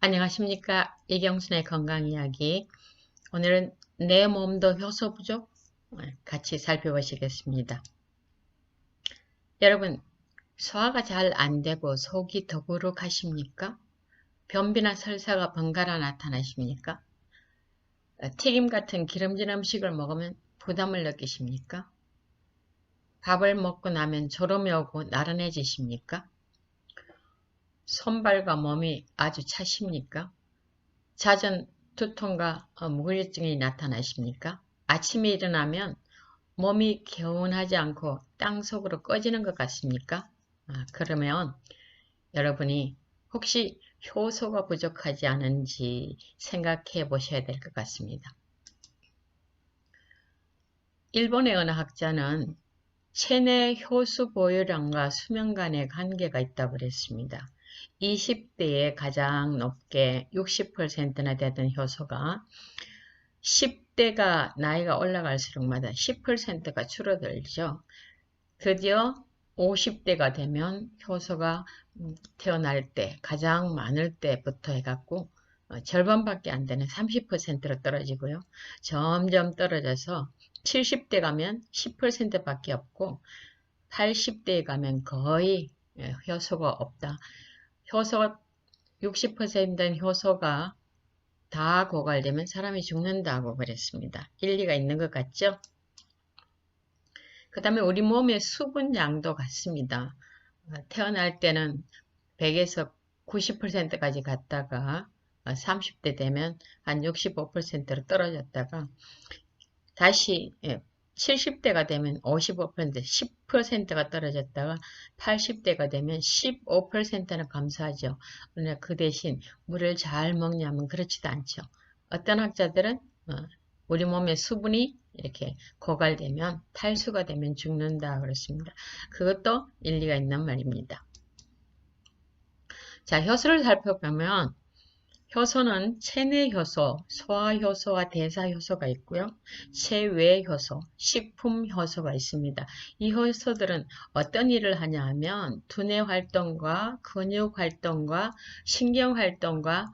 안녕하십니까. 이경순의 건강이야기. 오늘은 내 몸도 효소 부족 같이 살펴보시겠습니다. 여러분, 소화가 잘 안되고 속이 더부룩하십니까? 변비나 설사가 번갈아 나타나십니까? 튀김 같은 기름진 음식을 먹으면 부담을 느끼십니까? 밥을 먹고 나면 졸음이 오고 나른해지십니까? 손발과 몸이 아주 차십니까? 잦은 두통과 무기력증이 나타나십니까? 아침에 일어나면 몸이 개운하지 않고 땅속으로 꺼지는 것 같습니까? 그러면 여러분이 혹시 효소가 부족하지 않은지 생각해 보셔야 될 것 같습니다. 일본의 어느 학자는 체내 효소 보유량과 수명 간의 관계가 있다고 그랬습니다. 20대에 가장 높게 60%나 되던 효소가 10대가 나이가 올라갈수록마다 10%가 줄어들죠. 드디어 50대가 되면 효소가 태어날 때 가장 많을 때부터 해갖고 절반밖에 안 되는 30%로 떨어지고요. 점점 떨어져서 70대 가면 10%밖에 없고 80대에 가면 거의 효소가 없다. 효소가 60%된 효소가 다 고갈되면 사람이 죽는다고 그랬습니다. 일리가 있는 것 같죠? 그 다음에 우리 몸의 수분량도 같습니다. 태어날 때는 100에서 90%까지 갔다가 30대 되면 한 65%로 떨어졌다가 다시 70대가 되면 55%, 10%가 떨어졌다가 80대가 되면 15%는 감소하죠. 그러나 그 대신 물을 잘 먹냐면 그렇지도 않죠. 어떤 학자들은 우리 몸의 수분이 이렇게 고갈되면 탈수가 되면 죽는다 그렇습니다. 그것도 일리가 있는 말입니다. 자, 효소를 살펴보면 효소는 체내 효소, 소화 효소와 대사 효소가 있고요. 체외 효소, 식품 효소가 있습니다. 이 효소들은 어떤 일을 하냐 하면 두뇌 활동과 근육 활동과 신경 활동과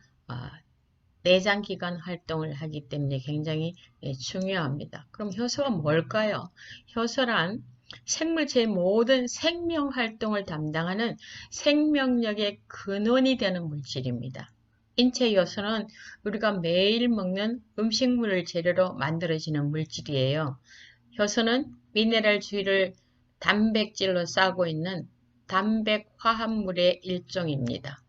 내장기관 활동을 하기 때문에 굉장히 중요합니다. 그럼 효소가 뭘까요? 효소란 생물체의 모든 생명 활동을 담당하는 생명력의 근원이 되는 물질입니다. 인체 효소는 우리가 매일 먹는 음식물을 재료로 만들어지는 물질이에요. 효소는 미네랄 주위를 단백질로 싸고 있는 단백화합물의 일종입니다.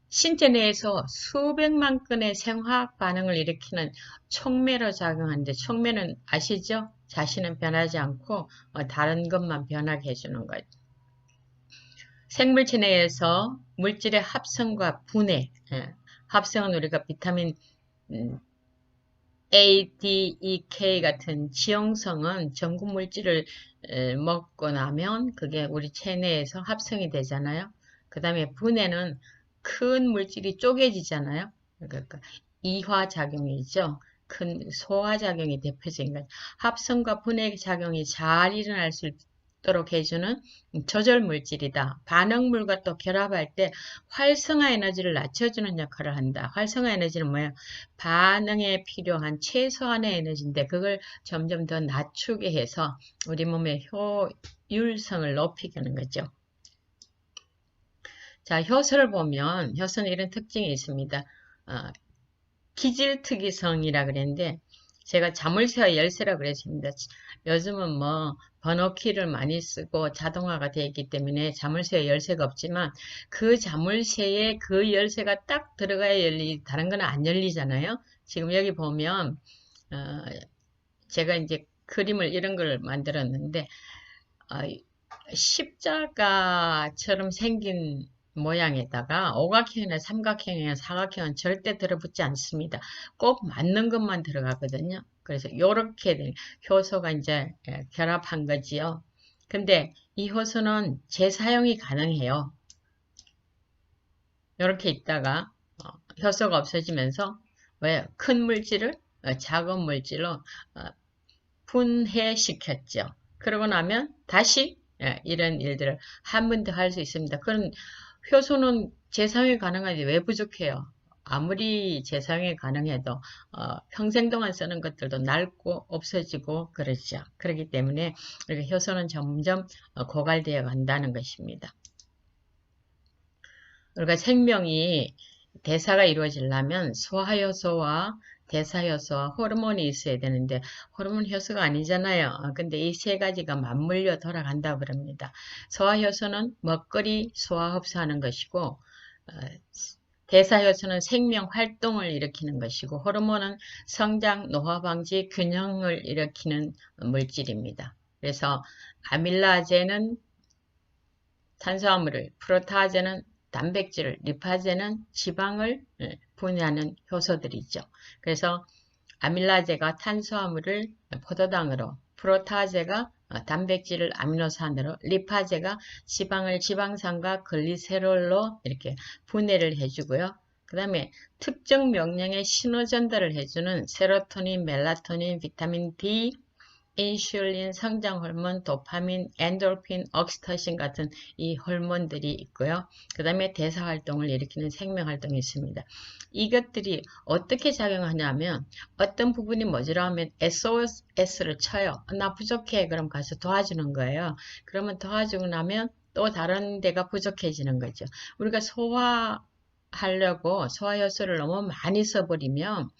신체 내에서 수백만 건의 생화학 반응을 일으키는 촉매로 작용하는데 촉매는 아시죠? 자신은 변하지 않고 다른 것만 변하게 해주는 거예요. 생물체 내에서 물질의 합성과 분해, 합성은 우리가 비타민 A, D, E, K 같은 지용성은 전구 물질을 먹고 나면 그게 우리 체내에서 합성이 되잖아요. 그 다음에 분해는 큰 물질이 쪼개지잖아요. 그러니까 이화작용이죠. 큰 소화작용이 대표적인 거예요. 합성과 분해 작용이 잘 일어날 수 있도록 해주는 조절 물질이다. 반응물과 또 결합할 때 활성화 에너지를 낮춰주는 역할을 한다. 활성화 에너지는 뭐예요? 반응에 필요한 최소한의 에너지인데 그걸 점점 더 낮추게 해서 우리 몸의 효율성을 높이게 하는 거죠. 자, 효소를 보면 효소는 이런 특징이 있습니다. 기질특이성이라 그랬는데 제가 자물쇠와 열쇠라 그랬습니다. 요즘은 뭐 번호키를 많이 쓰고 자동화가 되어 있기 때문에 자물쇠에 열쇠가 없지만 그 자물쇠에 그 열쇠가 딱 들어가야 열리, 다른 건 안 열리잖아요. 지금 여기 보면 제가 이제 그림을 이런 걸 만들었는데 십자가처럼 생긴 모양에다가 오각형이나 삼각형이나 사각형은 절대 들어붙지 않습니다. 꼭 맞는 것만 들어가거든요. 그래서 이렇게 효소가 이제 결합한 거지요. 근데 이 효소는 재사용이 가능해요. 이렇게 있다가 효소가 없어지면서 왜 큰 물질을 작은 물질로 분해시켰죠. 그러고 나면 다시 이런 일들을 한 번 더 할 수 있습니다. 그런 효소는 재사용이 가능한데 왜 부족해요? 아무리 재사용이 가능해도 평생 동안 쓰는 것들도 낡고 없어지고 그러죠. 그렇기 때문에 이렇게 효소는 점점 고갈되어 간다는 것입니다. 그러니까 생명이 대사가 이루어지려면 소화효소와 대사효소와 호르몬이 있어야 되는데 호르몬 효소가 아니잖아요. 근데 이 세 가지가 맞물려 돌아간다고 그럽니다. 소화효소는 먹거리 소화 흡수하는 것이고 대사효소는 생명 활동을 일으키는 것이고 호르몬은 성장, 노화 방지, 균형을 일으키는 물질입니다. 그래서 아밀라제는 탄수화물을, 프로타제는 단백질을, 리파제는 지방을 분해하는 효소들이죠. 그래서 아밀라제가 탄수화물을 포도당으로, 프로타제가 단백질을 아미노산으로, 리파제가 지방을 지방산과 글리세롤로 이렇게 분해를 해주고요. 그 다음에 특정 명령의 신호 전달을 해주는 세로토닌, 멜라토닌, 비타민 D, 인슐린, 성장호르몬, 도파민, 엔도르핀, 옥시토신 같은 이 호르몬들이 있고요. 그 다음에 대사활동을 일으키는 생명활동이 있습니다. 이것들이 어떻게 작용하냐면 어떤 부분이 모자라면 SOS를 쳐요. 나 부족해. 그럼 가서 도와주는 거예요. 그러면 도와주고 나면 또 다른 데가 부족해지는 거죠. 우리가 소화하려고 소화효소를 너무 많이 써버리면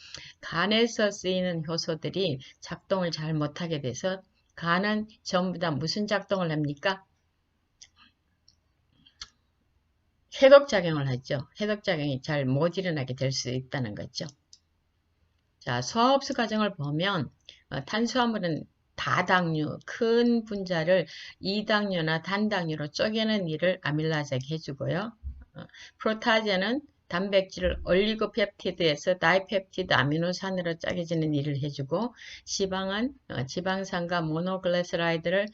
간에서 쓰이는 효소들이 작동을 잘 못하게 돼서 간은 전부 다 무슨 작동을 합니까? 해독작용을 하죠. 해독작용이 잘 못 일어나게 될 수 있다는 거죠. 자, 소화흡수 과정을 보면 탄수화물은 다당류, 큰 분자를 이당류나 단당류로 쪼개는 일을 아밀라제가 해주고요. 프로타제는 단백질을 올리고펩티드에서 다이펩티드 아미노산으로 쪼개지는 일을 해주고 지방은 지방산과 모노글레세라이드를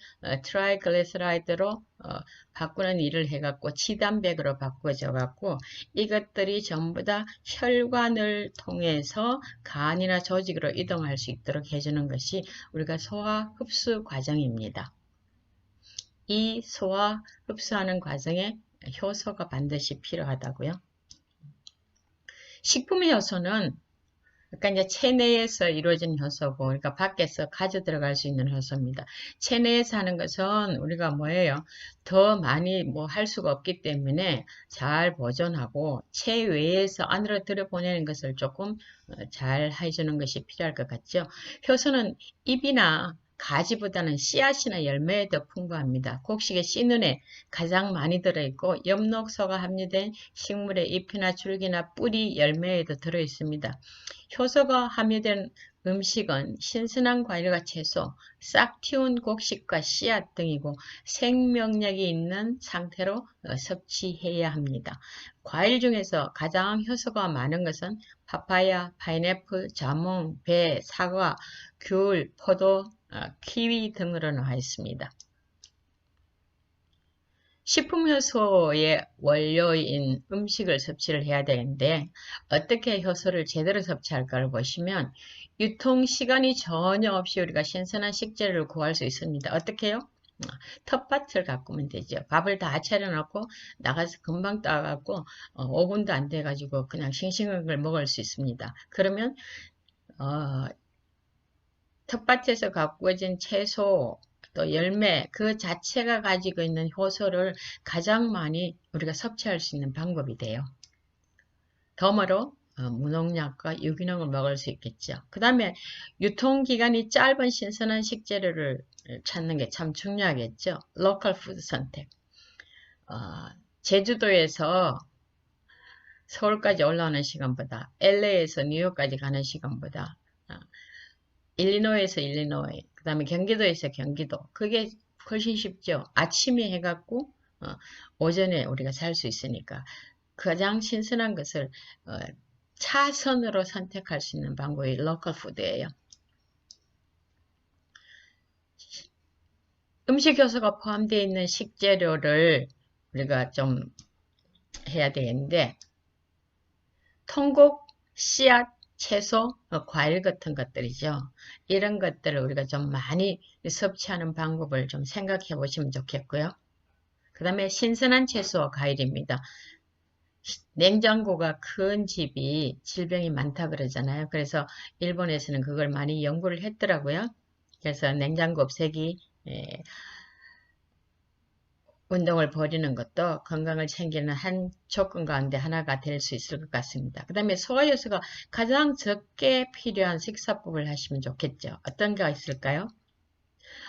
트라이글레세라이드로 바꾸는 일을 해갖고 지단백으로 바꿔져 갖고 이것들이 전부 다 혈관을 통해서 간이나 조직으로 이동할 수 있도록 해주는 것이 우리가 소화 흡수 과정입니다. 이 소화 흡수하는 과정에 효소가 반드시 필요하다고요. 식품의 효소는 그러니까 이제 체내에서 이루어진 효소고, 그러니까 밖에서 가져 들어갈 수 있는 효소입니다. 체내에서 하는 것은 우리가 뭐예요? 더 많이 뭐 할 수가 없기 때문에 잘 보존하고 체외에서 안으로 들여보내는 것을 조금 잘 해주는 것이 필요할 것 같죠. 효소는 잎이나 가지보다는 씨앗이나 열매에 더 풍부합니다. 곡식의 씨눈에 가장 많이 들어있고 엽록소가 함유된 식물의 잎이나 줄기나 뿌리, 열매에도 들어있습니다. 효소가 함유된 음식은 신선한 과일과 채소, 싹 틔운 곡식과 씨앗 등이고 생명력이 있는 상태로 섭취해야 합니다. 과일 중에서 가장 효소가 많은 것은 파파야, 파인애플, 자몽, 배, 사과, 귤, 포도, 키위 등으로 나와 있습니다. 식품효소의 원료인 음식을 섭취를 해야 되는데 어떻게 효소를 제대로 섭취할까를 보시면 유통시간이 전혀 없이 우리가 신선한 식재료를 구할 수 있습니다. 어떻게 해요? 텃밭을 가꾸면 되죠. 밥을 다 차려놓고 나가서 금방 따갖고 5분도 안 돼가지고 그냥 싱싱한 걸 먹을 수 있습니다. 그러면 텃밭에서 가꾸어진 채소 또 열매 그 자체가 가지고 있는 효소를 가장 많이 우리가 섭취할 수 있는 방법이 돼요. 덤으로 무농약과 유기농을 먹을 수 있겠죠. 그 다음에 유통기간이 짧은 신선한 식재료를 찾는 게 참 중요하겠죠. 로컬 푸드 선택. 제주도에서 서울까지 올라오는 시간보다 LA에서 뉴욕까지 가는 시간보다 일리노이에서 일리노이, 그 다음에 경기도에서 경기도. 그게 훨씬 쉽죠. 아침에 해갖고 오전에 우리가 살 수 있으니까 가장 신선한 것을 차선으로 선택할 수 있는 방법이 로컬 푸드예요. 음식 효소가 포함되어 있는 식재료를 우리가 좀 해야 되겠는데 통곡, 씨앗, 채소, 과일 같은 것들이죠. 이런 것들을 우리가 좀 많이 섭취하는 방법을 좀 생각해 보시면 좋겠고요. 그 다음에 신선한 채소와 과일입니다. 냉장고가 큰 집이 질병이 많다 그러잖아요. 그래서 일본에서는 그걸 많이 연구를 했더라고요. 그래서 냉장고 없애기 운동을 벌이는 것도 건강을 챙기는 한 조건 가운데 하나가 될 수 있을 것 같습니다. 그 다음에 소화효소가 가장 적게 필요한 식사법을 하시면 좋겠죠. 어떤 게 있을까요?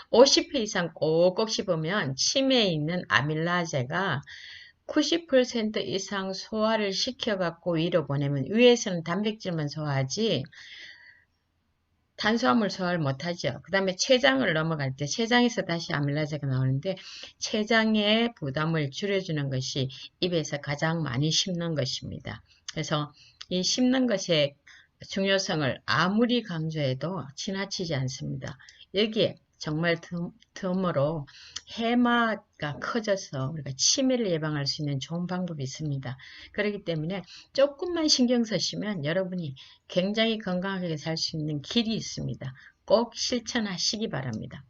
50회 이상 꼭꼭 씹으면 침에 있는 아밀라제가 90% 이상 소화를 시켜갖고 위로 보내면 위에서는 단백질만 소화하지 탄수화물 소화를 못하죠. 그 다음에 췌장을 넘어갈 때 췌장에서 다시 아밀라제가 나오는데 췌장의 부담을 줄여주는 것이 입에서 가장 많이 씹는 것입니다. 그래서 이 씹는 것의 중요성을 아무리 강조해도 지나치지 않습니다. 여기에 정말 덤으로 해마가 커져서 우리가 치매를 예방할 수 있는 좋은 방법이 있습니다. 그렇기 때문에 조금만 신경 쓰시면 여러분이 굉장히 건강하게 살 수 있는 길이 있습니다. 꼭 실천하시기 바랍니다.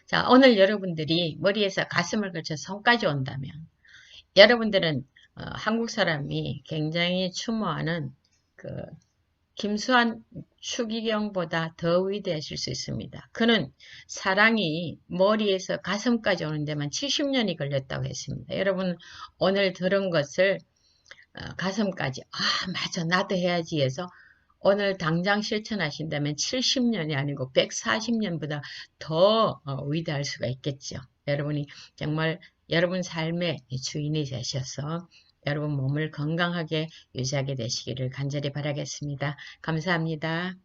자, 오늘 여러분들이 머리에서 가슴을 걸쳐 손까지 온다면 여러분들은 한국 사람이 굉장히 추모하는 그 김수환 추기경보다 더 위대하실 수 있습니다. 그는 사랑이 머리에서 가슴까지 오는 데만 70년이 걸렸다고 했습니다. 여러분 오늘 들은 것을 가슴까지 맞아 나도 해야지 해서 오늘 당장 실천하신다면 70년이 아니고 140년보다 더 위대할 수가 있겠죠. 여러분이 정말 여러분 삶의 주인이 되셔서 여러분 몸을 건강하게 유지하게 되시기를 간절히 바라겠습니다. 감사합니다.